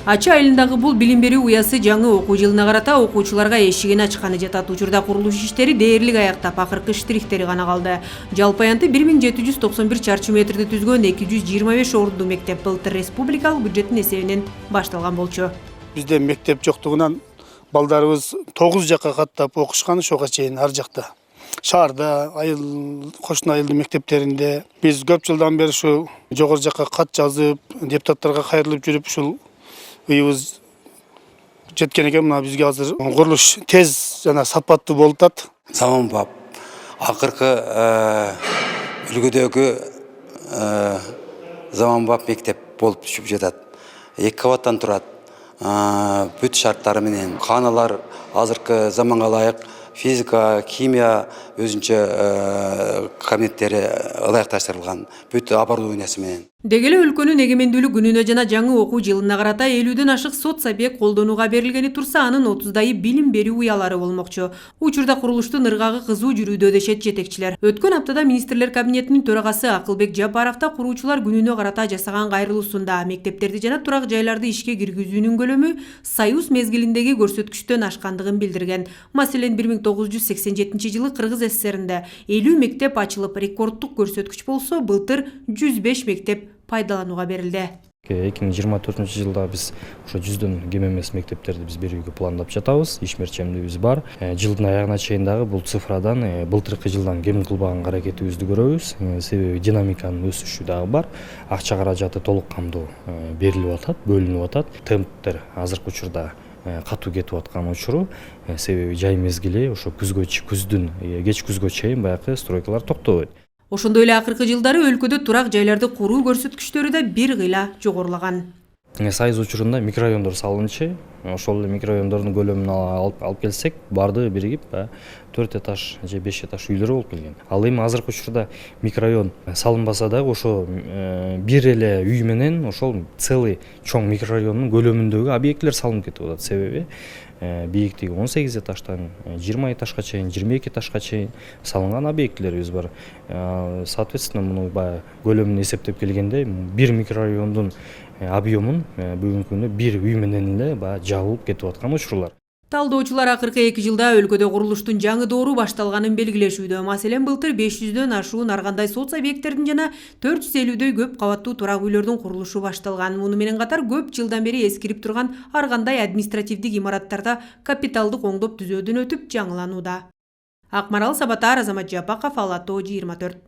Ачы айылындагы бул билим берүү уясы жаңы окуу жылына карата окуучуларга эшигин ачканы жатат. Учурда курулуш иштери дээрлик аяктап, акыркы штриктери гана калды. Жалпы аянты 1791 чарчы метрди түзгөн 225 орунду мектеп былтыр республикалык бюджеттин эсебинен башталган болчу. Бизде мектеп жоктугунан балдарыбыз 9 жакка каттап окушкан, ошого чейин ар жакта. Шаарда, айыл, кошуна айылдын мектептеринде биз көп жылдан бери ушу жогору жакка кат жазып, депутаттарга кайрылып жүрүп ушул үйүбүз жеткен экен. Мына бизге азыр курулуш тез жана сапаттуу болуп атат. Заманбап акыркы үлгүдөгү заманбап мектеп болуп түшүп жатат. 2 кабаттан турат. Бүт шарттары менен каналар азыркы заманга ылайык, физика, химия өзүнчө кабинеттери ылайыкташтырылган. Бүт оборудованиясы менен. Дегеле өлкөнүн эгемендүүлүк күнүнө жана жаңы окуу жылына карата 50ден ашык сот сабек колдонууга берилгени турса, анын 30дайы билим берүү уялары болмокчу. Учурда курулуштун ыргагы кызуу жүрүүдө дешет жетекчилер. Өткөн аптада министрлер кабинетинин төрагасы Акылбек Жапаров да куруучулар күнүнө карата жасаган кайрылуусунда мектептерди жана турак жайларды ишке киргизүүнүн көлөмү Союз мезгилиндеги көрсөткүчтөн ашкандыгын билдирген. Маселен 1987 жылы Кыргыз СССРинде 50 мектеп ачылып, рекорддук көрсөткүч болсо, былтыр 105 мектеп пайдаланууга берилди. 2024 жылда биз ошо 100дөн кем эмес мектептерди биз берүүгө пландап жатабыз. Ишмерчемдигибиз бар. Жылдын аягына чейин дагы бул цифрадан былтыркы жылдан кем кылбаган аракетибизди көрөбүз. Себеби динамиканын өсүшү дагы бар. Акча каражаты толук камдуу берилип атат, бөлүнүп атат. Темптер азыркы учурда катуу кетип аткан учуру, себеби жай мезгили ошо күздүн кеч күзгө чейин баягы стройкалар токтобойт. Ошондой эле акыркы жылдары өлкөдө турак жайларды куруу көрсөткүчтөрү да бир кыйла жогорулаган. Сайыз учурунда микрорайондор салынчы. Ошол эле микрорайондордун көлөмүн алып келсек, бардыгы биригип 4 этаж же 5 этаж үйлөр болуп келген. Ал эми азыркы учурда микрорайон салынбаса дагы ошо бир эле үй менен ошол целый чоң микрорайондун көлөмүндөгү объектилер салынып кетип атат. Себеби бийиктиги 18 этаждан 20 этажга чейин, 22 этажга чейин салынган объектилерибиз бар. Соответственно, муну баягы көлөмүн эсептеп келгенде бир микрорайондун объемун бүгүнкү күндө бир үй менен эле баягы жабылып кетип аткан учурлар. Талдоочулар акыркы 2 жылда өлкөдө курулуштун жаңы доору башталганын белгилешүүдө. Маселен, былтыр 500дөн ашуун ар кандай соц объекттердин жана 450дөй көп кабаттуу турак үйлөрдүн курулушу башталган. Муну менен катар көп жылдан бери эскирип турган ар кандай административдик имараттарда капиталдык оңдоп түзөөдөн өтүп жаңыланууда. Акмарал Сабатар, Азамат Жапаков, Ала Тоо 24.